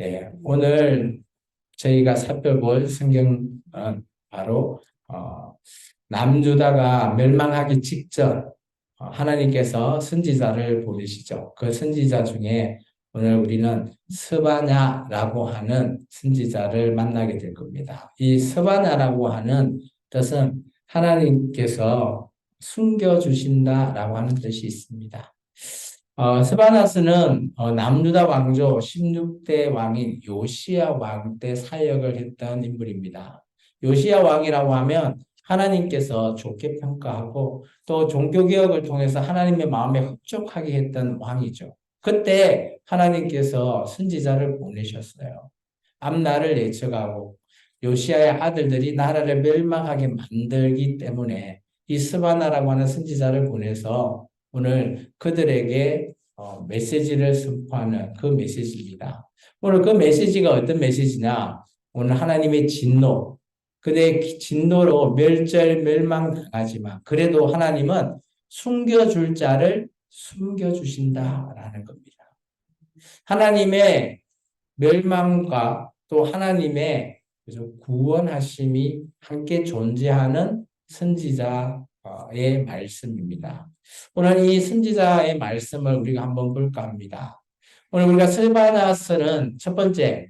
네, 오늘 저희가 살펴볼 성경은 바로 남유다가 멸망하기 직전 하나님께서 선지자를 보내시죠. 그 선지자 중에 오늘 우리는 스바냐라고 하는 선지자를 만나게 될 겁니다. 이 스바냐라고 하는 뜻은 하나님께서 숨겨주신다라고 하는 뜻이 있습니다. 스바나스는 남유다 왕조 16대 왕인 요시야 왕 때 사역을 했던 인물입니다. 요시야 왕이라고 하면 하나님께서 좋게 평가하고 또 종교개혁을 통해서 하나님의 마음에 흡족하게 했던 왕이죠. 그때 하나님께서 선지자를 보내셨어요. 앞날을 예측하고 요시야의 아들들이 나라를 멸망하게 만들기 때문에 이 스바나라고 하는 선지자를 보내서 오늘 그들에게 메시지를 선포하는 그 메시지입니다. 오늘 그 메시지가 어떤 메시지냐? 오늘 하나님의 진노, 그들의 진노로 멸망당하지만 그래도 하나님은 숨겨줄 자를 숨겨주신다라는 겁니다. 하나님의 멸망과 또 하나님의 구원하심이 함께 존재하는 선지자의 말씀입니다. 오늘 이 선지자의 말씀을 우리가 한번 볼까 합니다. 오늘 우리가 스바냐서는 첫 번째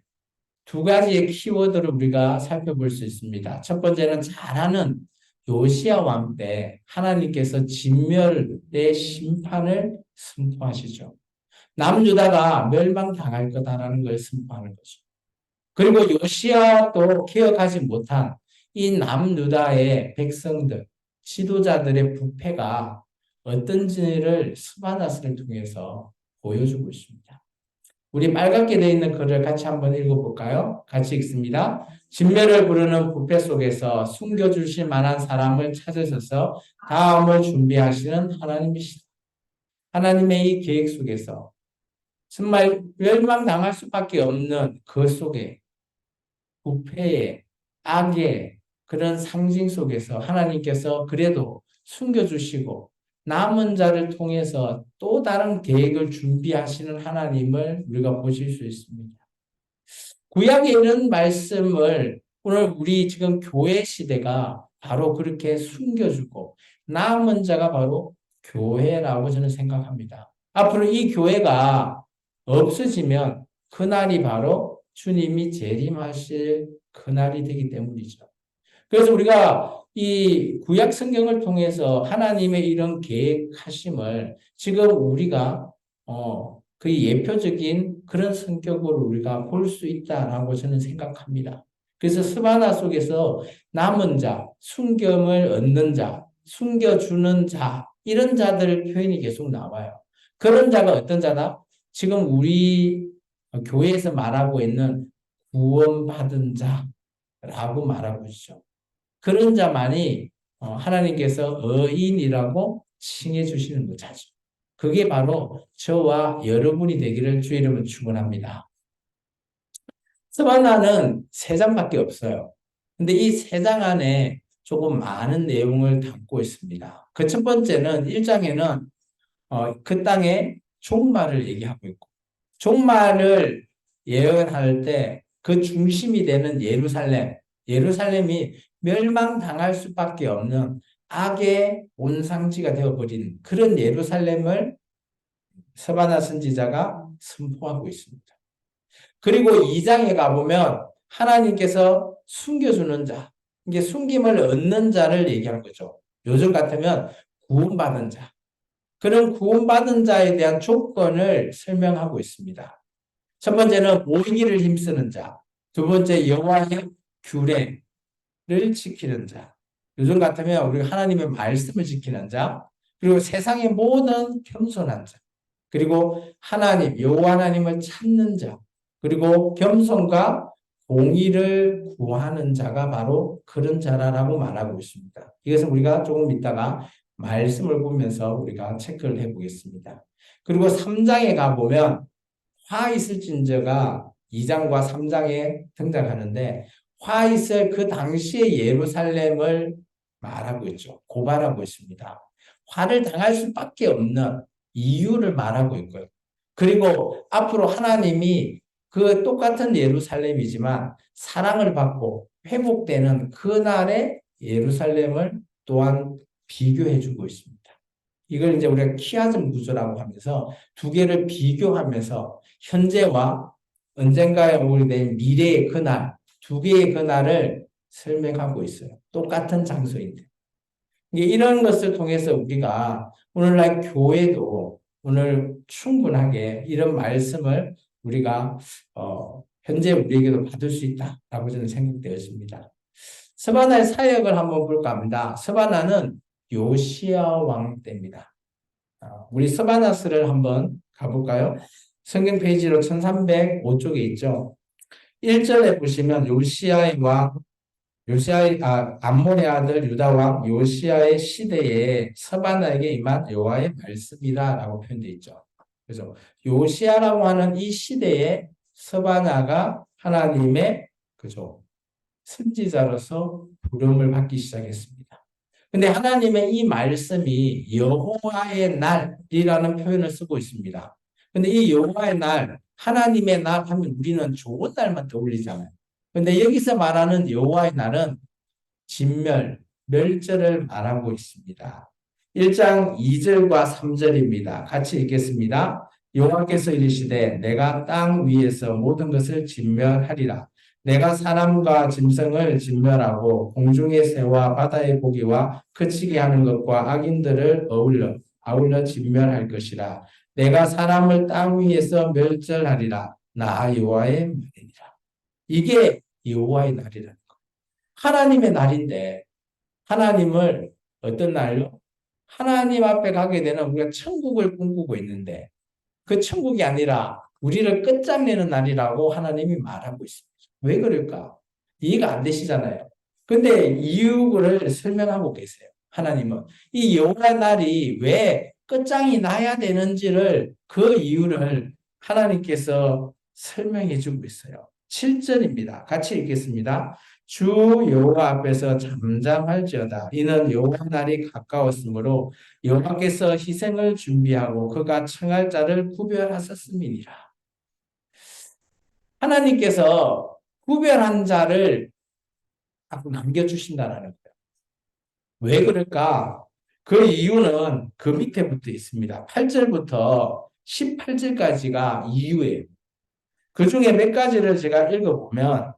두 가지의 키워드를 우리가 살펴볼 수 있습니다. 첫 번째는 잘 아는 요시야 왕 때 하나님께서 진멸의 심판을 선포하시죠. 남유다가 멸망당할 거다라는 걸 선포하는 거죠. 그리고 요시야도 기억하지 못한 이 남유다의 백성들, 지도자들의 부패가 어떤지를 스바나스를 통해서 보여주고 있습니다. 우리 빨갛게 되어 있는 글을 같이 한번 읽어볼까요? 같이 읽습니다. 진멸을 부르는 부패 속에서 숨겨주실 만한 사람을 찾으셔서 다음을 준비하시는 하나님이시다. 하나님의 이 계획 속에서 정말 멸망당할 수밖에 없는 그 속에 부패의 악의 그런 상징 속에서 하나님께서 그래도 숨겨주시고 남은 자를 통해서 또 다른 계획을 준비하시는 하나님을 우리가 보실 수 있습니다. 구약에 이런 말씀을 오늘 우리 지금 교회 시대가 바로 그렇게 숨겨주고 남은 자가 바로 교회라고 저는 생각합니다. 앞으로 이 교회가 없어지면 그날이 바로 주님이 재림하실 그날이 되기 때문이죠. 그래서 우리가 이 구약 성경을 통해서 하나님의 이런 계획하심을 지금 우리가 그 예표적인 그런 성격으로 우리가 볼 수 있다라고 저는 생각합니다. 그래서 스바나 속에서 남은 자, 순경을 얻는 자, 숨겨주는 자 이런 자들 표현이 계속 나와요. 그런 자가 어떤 자다? 지금 우리 교회에서 말하고 있는 구원받은 자라고 말하고 있죠. 그런 자만이 하나님께서 의인이라고 칭해 주시는 거죠. 그게 바로 저와 여러분이 되기를 주의 이름으로 축원합니다. 스바나는 세 장밖에 없어요. 근데 이 세 장 안에 조금 많은 내용을 담고 있습니다. 그 첫 번째는 1장에는 그 땅의 종말을 얘기하고 있고 종말을 예언할 때 그 중심이 되는 예루살렘이 멸망당할 수밖에 없는 악의 온상지가 되어버린 그런 예루살렘을 스바냐 선지자가 선포하고 있습니다. 그리고 2장에 가보면 하나님께서 숨겨주는 자, 이게 숨김을 얻는 자를 얘기하는 거죠. 요즘 같으면 구원받은 자. 그런 구원받은 자에 대한 조건을 설명하고 있습니다. 첫 번째는 모이기를 힘쓰는 자. 두 번째 여호와의 규례를 지키는 자. 요즘 같으면 우리가 하나님의 말씀을 지키는 자. 그리고 세상의 모든 겸손한 자. 그리고 하나님, 여호와 하나님을 찾는 자. 그리고 겸손과 공의를 구하는 자가 바로 그런 자라라고 말하고 있습니다. 이것은 우리가 조금 이따가 말씀을 보면서 우리가 체크를 해보겠습니다. 그리고 3장에 가보면 화 있을진저가 2장과 3장에 등장하는데 화 있을 그 당시의 예루살렘을 말하고 있죠. 고발하고 있습니다. 화를 당할 수밖에 없는 이유를 말하고 있고요. 그리고 앞으로 하나님이 그 똑같은 예루살렘이지만 사랑을 받고 회복되는 그날의 예루살렘을 또한 비교해 주고 있습니다. 이걸 이제 우리가 키아즘 구조라고 하면서 두 개를 비교하면서 현재와 언젠가에 오래된 미래의 그날, 두 개의 그날을 설명하고 있어요. 똑같은 장소인데. 이런 것을 통해서 우리가 오늘날 교회도 오늘 충분하게 이런 말씀을 우리가 현재 우리에게도 받을 수 있다라고 저는 생각되었습니다. 스바나의 사역을 한번 볼까 합니다. 스바나는 요시야 왕 때입니다. 우리 스바나스를 한번 가볼까요? 성경 페이지로 1305쪽에 있죠. 1절에 보시면 암몬의 아들 유다 왕 요시야의 시대에 스바나에게 임한 여호와의 말씀이다라고 표현되어 있죠. 그래서 요시야라고 하는 이 시대에 스바나가 하나님의 그죠 선지자로서 부름을 받기 시작했습니다. 근데 하나님의 이 말씀이 여호와의 날이라는 표현을 쓰고 있습니다. 근데 이 여호와의 날, 하나님의 날 하면 우리는 좋은 날만 떠올리잖아요. 근데 여기서 말하는 여호와의 날은 멸절을 말하고 있습니다. 1장 2절과 3절입니다. 같이 읽겠습니다. 여호와께서 이르시되 내가 땅 위에서 모든 것을 진멸하리라. 내가 사람과 짐승을 진멸하고 공중의 새와 바다의 고기와 그치게 하는 것과 악인들을 아울러 진멸할 것이라. 내가 사람을 땅 위에서 멸절하리라. 나 여호와의 말이니라. 이게 여호와의 날이라는 거. 하나님의 날인데 하나님을 어떤 날로? 하나님 앞에 가게 되는 우리가 천국을 꿈꾸고 있는데 그 천국이 아니라 우리를 끝장내는 날이라고 하나님이 말하고 있습니다. 왜 그럴까? 이해가 안 되시잖아요. 근데 이유를 설명하고 계세요. 하나님은 이 여호와 날이 왜 끝장이 나야 되는지를 그 이유를 하나님께서 설명해 주고 있어요. 7절입니다. 같이 읽겠습니다. 주 여호와 앞에서 잠잠할지어다. 이는 여호와 날이 가까웠으므로 여호와께서 희생을 준비하고 그가 청할 자를 구별하셨음이니라. 하나님께서 구별한 자를 남겨주신다는 거예요. 왜 그럴까? 그 이유는 그 밑에부터 있습니다. 8절부터 18절까지가 이유예요. 그 중에 몇 가지를 제가 읽어보면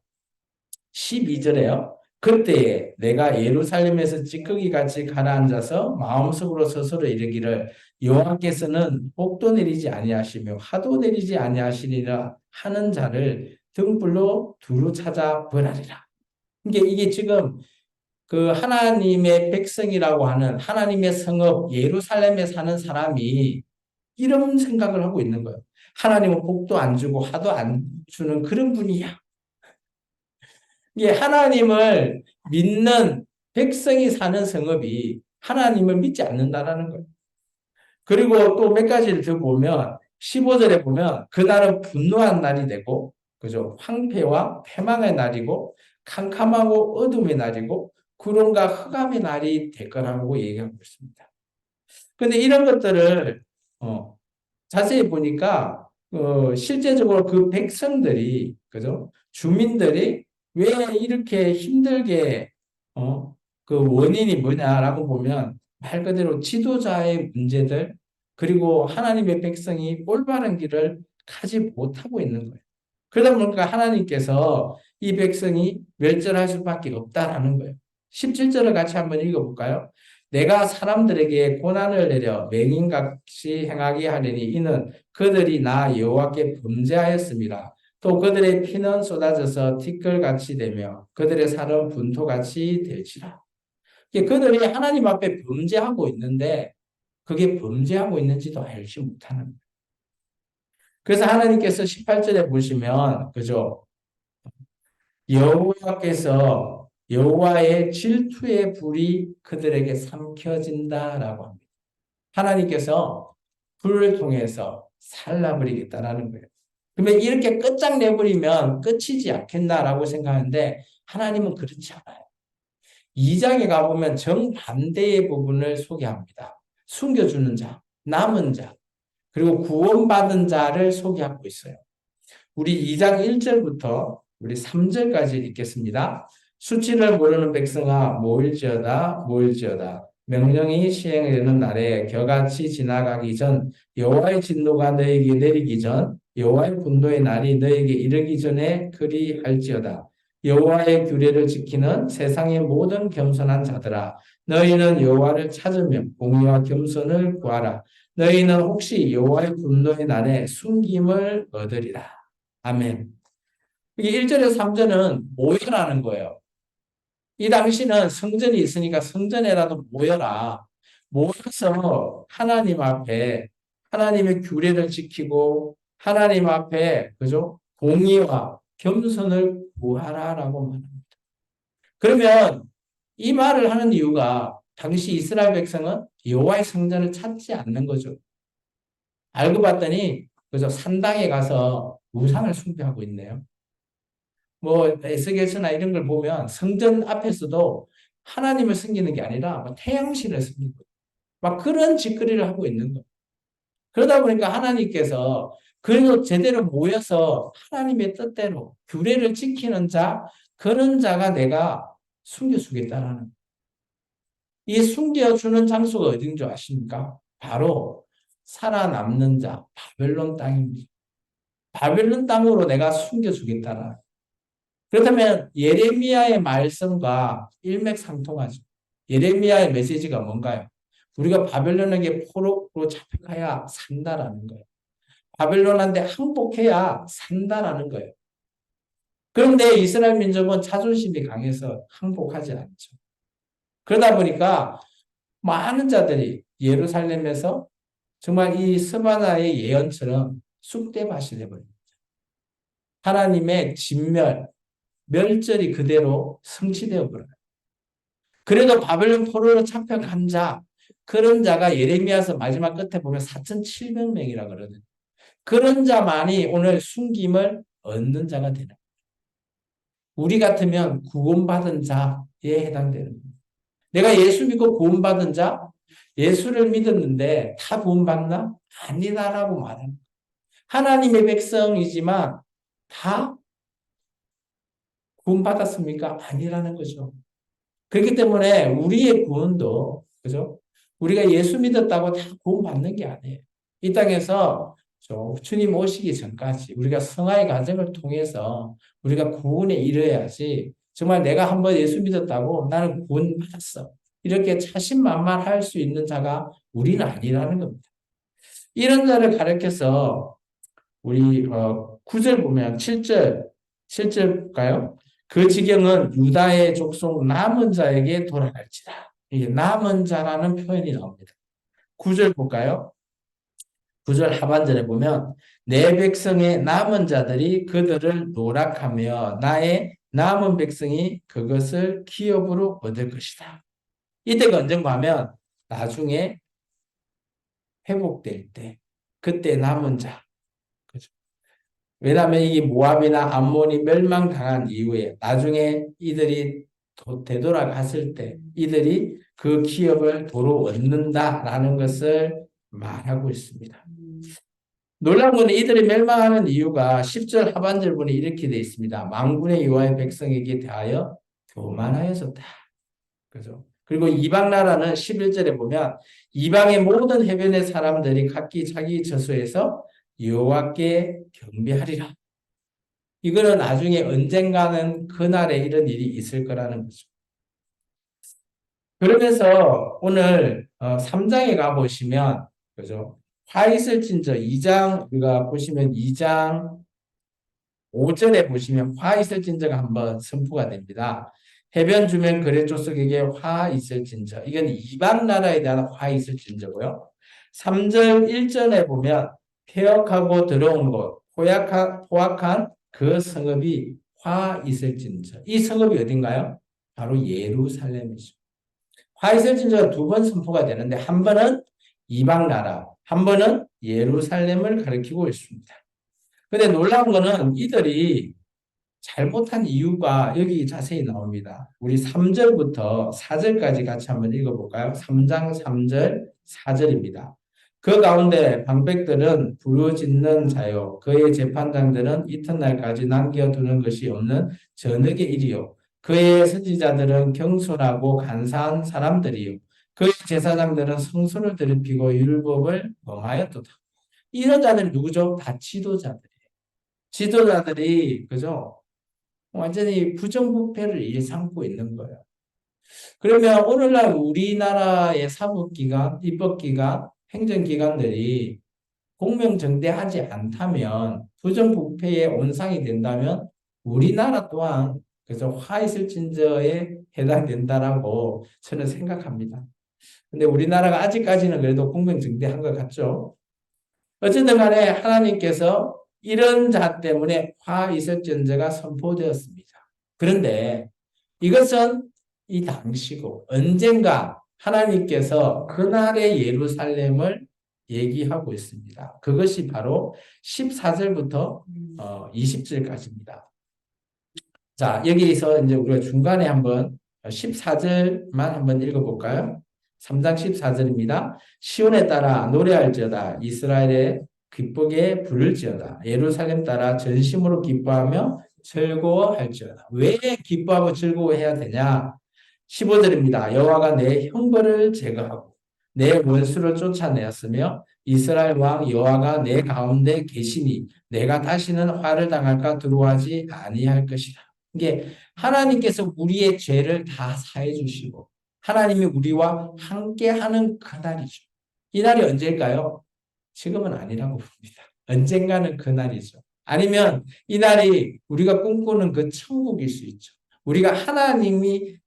12절에요. 그때에 내가 예루살렘에서 찌꺼기 같이 가라앉아서 마음속으로 스스로 이르기를 여호와께서는 복도 내리지 아니하시며 화도 내리지 아니하시리라 하는 자를 등불로 두루 찾아 벌하리라. 이게 지금 그 하나님의 백성이라고 하는 하나님의 성읍 예루살렘에 사는 사람이 이런 생각을 하고 있는 거예요. 하나님은 복도 안 주고 화도 안 주는 그런 분이야. 이게 하나님을 믿는 백성이 사는 성읍이 하나님을 믿지 않는다라는 거예요. 그리고 또 몇 가지를 더 보면 15절에 보면 그날은 분노한 날이 되고 그죠? 황폐와 패망의 날이고 캄캄하고 어둠의 날이고 구름과 흑암의 날이 될 거라고 얘기하고 있습니다. 그런데 이런 것들을 자세히 보니까 실제적으로 그 백성들이 그죠? 주민들이 왜 이렇게 힘들게 그 원인이 뭐냐라고 보면 말 그대로 지도자의 문제들 그리고 하나님의 백성이 올바른 길을 가지 못하고 있는 거예요. 그러다 보니까 하나님께서 이 백성이 멸절할 수밖에 없다라는 거예요. 17절을 같이 한번 읽어볼까요? 내가 사람들에게 고난을 내려 맹인같이 행하게 하려니 이는 그들이 나 여호와께 범죄하였습니다. 또 그들의 피는 쏟아져서 티끌같이 되며 그들의 살은 분토같이 될지라. 그들이 하나님 앞에 범죄하고 있는데 그게 범죄하고 있는지도 알지 못하는 거예요. 그래서 하나님께서 18절에 보시면 그죠? 여호와께서 여호와의 질투의 불이 그들에게 삼켜진다라고 합니다. 하나님께서 불을 통해서 살라버리겠다라는 거예요. 그러면 이렇게 끝장내버리면 끝이지 않겠나라고 생각하는데 하나님은 그렇지 않아요. 2장에 가보면 정반대의 부분을 소개합니다. 숨겨주는 자, 남은 자, 그리고 구원받은 자를 소개하고 있어요. 우리 2장 1절부터 우리 3절까지 읽겠습니다. 수치를 모르는 백성아 모일지어다 모일지어다. 명령이 시행되는 날에 겨같이 지나가기 전 여호와의 진노가 너에게 내리기 전 여호와의 분노의 날이 너에게 이르기 전에 그리할지어다. 여호와의 규례를 지키는 세상의 모든 겸손한 자들아 너희는 여호와를 찾으며 공의와 겸손을 구하라. 너희는 혹시 여호와의 분노의 날에 숨김을 얻으리라. 아멘. 이게 1절에서 3절은 모여라는 거예요. 이 당시는 성전이 있으니까 성전에라도 모여라. 모여서 하나님 앞에 하나님의 규례를 지키고 하나님 앞에 그죠? 공의와 겸손을 구하라라고 말합니다. 그러면 이 말을 하는 이유가 당시 이스라엘 백성은 여호와의 성전을 찾지 않는 거죠. 알고 봤더니 그죠? 산당에 가서 우상을 숭배하고 있네요. 뭐 에스겔서나 이런 걸 보면 성전 앞에서도 하나님을 섬기는 게 아니라 태양신을 섬기고 막 그런 짓거리를 하고 있는 거예요. 그러다 보니까 하나님께서 그래도 제대로 모여서 하나님의 뜻대로 규례를 지키는 자 그런 자가 내가 숨겨주겠다라는 거예요. 이 숨겨주는 장소가 어딘 줄 아십니까? 바로 살아남는 자 바벨론 땅입니다. 바벨론 땅으로 내가 숨겨주겠다라는 그렇다면 예레미야의 말씀과 일맥상통하죠. 예레미야의 메시지가 뭔가요? 우리가 바벨론에게 포로로 잡혀가야 산다라는 거예요. 바벨론한테 항복해야 산다라는 거예요. 그런데 이스라엘 민족은 자존심이 강해서 항복하지 않죠. 그러다 보니까 많은 자들이 예루살렘에서 정말 이 스바나의 예언처럼 쑥대밭이 되어버립니다. 하나님의 진멸, 멸절이 그대로 성취되어 버려요. 그래도 바벨론 포로로 잡혀간 자, 그런 자가 예레미야서 마지막 끝에 보면 4,700명이라 그러거든요. 그런 자만이 오늘 숨김을 얻는 자가 되는 거예요. 우리 같으면 구원받은 자에 해당되는 거예요. 내가 예수 믿고 구원받은 자, 예수를 믿었는데 다 구원받나? 아니다라고 말합니다. 하나님의 백성이지만 다 구원받았습니까? 아니라는 거죠. 그렇기 때문에 우리의 구원도, 그죠? 우리가 예수 믿었다고 다 구원받는 게 아니에요. 이 땅에서 주님 오시기 전까지 우리가 성화의 과정을 통해서 우리가 구원에 이르러야지 정말 내가 한번 예수 믿었다고 나는 구원받았어. 이렇게 자신만만할 수 있는 자가 우리는 아니라는 겁니다. 이런 자를 가르쳐서 우리 9절 보면 7절 볼까요? 그 지경은 유다의 족속 남은 자에게 돌아갈지다. 이게 남은 자라는 표현이 나옵니다. 9절 볼까요? 9절 하반절에 보면 내 백성의 남은 자들이 그들을 노락하며 나의 남은 백성이 그것을 기업으로 얻을 것이다. 이때가 언젠가 하면 나중에 회복될 때 그때 남은 자. 그죠? 왜냐하면 이 모압이나 암몬이 멸망당한 이후에 나중에 이들이 되돌아갔을 때 이들이 그 기업을 도로 얻는다라는 것을 말하고 있습니다. 놀라운 것은 이들이 멸망하는 이유가 10절 하반절분에 이렇게 되어 있습니다. 만군의 여호와의 백성에게 대하여 교만하여졌다. 그죠? 그리고 이방 나라는 11절에 보면 이방의 모든 해변의 사람들이 각기 자기 저수에서 여호와께 경배하리라. 이거는 나중에 언젠가는 그날에 이런 일이 있을 거라는 거죠. 그러면서 오늘 3장에 가보시면 그죠? 화 있을진저 2장 우리가 보시면 2장 5절에 보시면 화 있을진저가 한번 선포가 됩니다. 해변 주변 거래조 속에게 화 있을진저. 이건 이방 나라에 대한 화 있을진저고요. 3절 1절에 보면 폐역하고 들어온 곳, 포악한 그 성읍이 화 있을진저. 이 성읍이 어딘가요? 바로 예루살렘이죠. 화 있을진저가 두 번 선포가 되는데 한 번은 이방 나라, 한 번은 예루살렘을 가리키고 있습니다. 근데 놀라운 거는 이들이 잘못한 이유가 여기 자세히 나옵니다. 우리 3절부터 4절까지 같이 한번 읽어볼까요? 3장 3절 4절입니다. 그 가운데 방백들은 부르짖는 자요. 그의 재판장들은 이튿날까지 남겨두는 것이 없는 전역의 일이요. 그의 선지자들은 경솔하고 간사한 사람들이요. 그의 제사장들은 성소를 더럽히고 율법을 범하였도다. 이런 자들이 누구죠? 다 지도자들이에요. 지도자들이 그죠? 완전히 부정부패를 일삼고 있는 거예요. 그러면 오늘날 우리나라의 사법기관, 입법기관, 행정기관들이 공명정대하지 않다면 부정부패의 온상이 된다면 우리나라 또한 그래서 화이슬진저에 해당된다라고 저는 생각합니다. 근데 우리나라가 아직까지는 그래도 공명정대한 것 같죠. 어쨌든 간에 하나님께서 이런 자 때문에 화이슬전제가 선포되었습니다. 그런데 이것은 이 당시고 언젠가 하나님께서 그날의 예루살렘을 얘기하고 있습니다. 그것이 바로 14절부터 20절까지입니다. 자, 여기서 이제 우리가 중간에 한번 14절만 한번 읽어볼까요? 3장 14절입니다. 시온에 따라 노래할지어다. 이스라엘에 기쁘게 부를지어다. 예루살렘 따라 전심으로 기뻐하며 즐거워할지어다. 왜 기뻐하고 즐거워해야 되냐? 15절입니다. 여호와가 내 형벌을 제거하고 내 원수를 쫓아내었으며 이스라엘 왕 여호와가 내 가운데 계시니 내가 다시는 화를 당할까 두려워하지 아니할 것이다. 이게 하나님께서 우리의 죄를 다 사해 주시고 하나님이 우리와 함께하는 그날이죠. 이 날이 언제일까요? 지금은 아니라고 봅니다. 언젠가는 그날이죠. 아니면 이 날이 우리가 꿈꾸는 그 천국일 수 있죠. 우리가 하나님이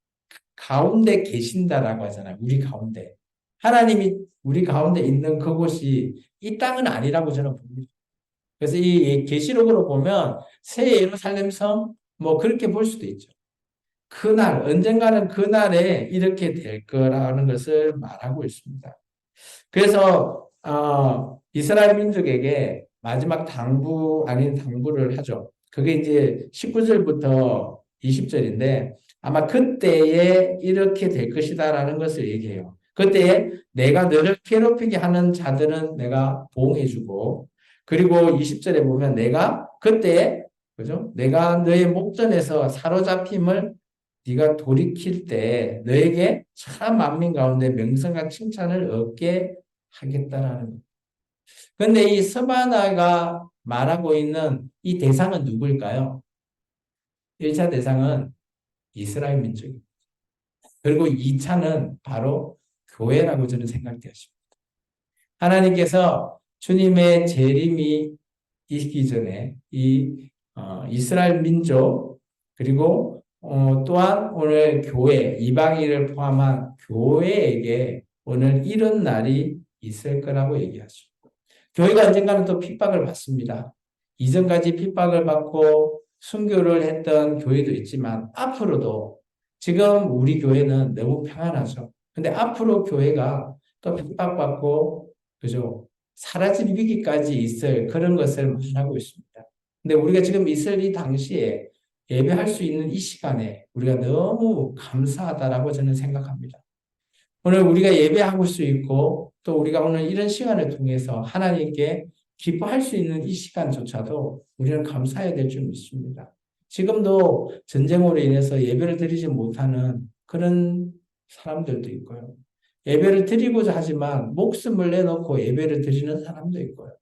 가운데 계신다라고 하잖아요. 우리 가운데. 하나님이 우리 가운데 있는 그곳이 이 땅은 아니라고 저는 봅니다. 그래서 이 계시록으로 보면 새 예루살렘 성 뭐 그렇게 볼 수도 있죠. 그날 언젠가는 그날에 이렇게 될 거라는 것을 말하고 있습니다. 그래서 이스라엘 민족에게 마지막 당부 아닌 당부를 하죠. 그게 이제 19절부터 20절인데 아마 그때에 이렇게 될 것이다라는 것을 얘기해요. 그때에 내가 너를 괴롭히게 하는 자들은 내가 보응해주고 그리고 20절에 보면 내가 그때에 그죠? 내가 너의 목전에서 사로잡힘을 네가 돌이킬 때 너에게 참 만민 가운데 명성과 칭찬을 얻게 하겠다라는 것. 그런데 이 서바나가 말하고 있는 이 대상은 누구일까요? 1차 대상은 이스라엘 민족입니다. 그리고 2차는 바로 교회라고 저는 생각되었습니다. 하나님께서 주님의 재림이 있기 전에 이 이스라엘 민족 그리고 또한 오늘 교회 이방인을 포함한 교회에게 오늘 이런 날이 있을 거라고 얘기하죠. 교회가 언젠가는 또 핍박을 받습니다. 이전까지 핍박을 받고 순교를 했던 교회도 있지만 앞으로도 지금 우리 교회는 너무 평안하죠. 근데 앞으로 교회가 또 핍박받고 그죠? 사라질 위기까지 있을 그런 것을 말하고 있습니다. 근데 우리가 지금 있을 이 당시에 예배할 수 있는 이 시간에 우리가 너무 감사하다라고 저는 생각합니다. 오늘 우리가 예배할 수 있고 또 우리가 오늘 이런 시간을 통해서 하나님께 기뻐할 수 있는 이 시간조차도 우리는 감사해야 될 줄 믿습니다. 지금도 전쟁으로 인해서 예배를 드리지 못하는 그런 사람들도 있고요. 예배를 드리고자 하지만 목숨을 내놓고 예배를 드리는 사람도 있고요.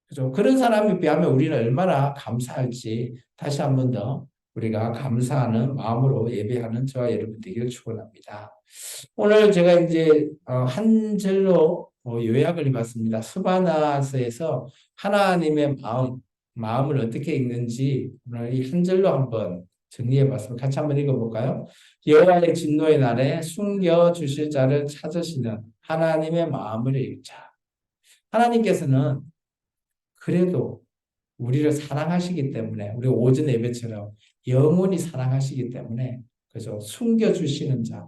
그죠? 그런 사람에 비하면 우리는 얼마나 감사할지 다시 한 번 더 우리가 감사하는 마음으로 예배하는 저와 여러분 되기를 축원합니다. 오늘 제가 이제 한 절로 요약을 해봤습니다. 스바나서에서 하나님의 마음을 어떻게 읽는지 오늘 이 한 절로 한번 정리해봤습니다. 같이 한번 읽어볼까요? 여호와의 진노의 날에 숨겨 주실 자를 찾으시는 하나님의 마음을 읽자. 하나님께서는 그래도 우리를 사랑하시기 때문에 우리 오전 예배처럼 영원히 사랑하시기 때문에 그죠? 숨겨주시는 자,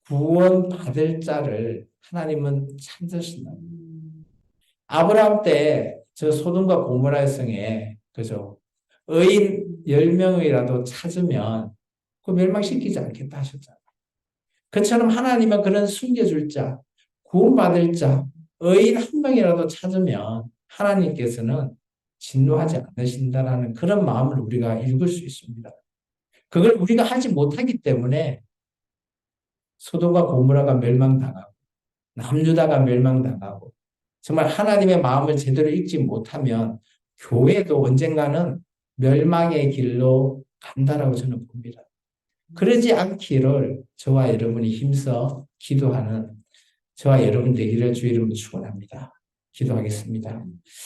구원받을 자를 하나님은 찾으신다. 아브라함 때 저 소돔과 고모라의 성에 그죠? 의인 10명이라도 찾으면 그 멸망시키지 않겠다 하셨잖아요. 그처럼 하나님은 그런 숨겨줄 자, 구원받을 자, 의인 한 명이라도 찾으면 하나님께서는 진노하지 않으신다라는 그런 마음을 우리가 읽을 수 있습니다. 그걸 우리가 하지 못하기 때문에 소돔과 고모라가 멸망당하고 남유다가 멸망당하고 정말 하나님의 마음을 제대로 읽지 못하면 교회도 언젠가는 멸망의 길로 간다라고 저는 봅니다. 그러지 않기를 저와 여러분이 힘써 기도하는 저와 여러분 되기를 주의 이름으로 축원합니다. 기도하겠습니다.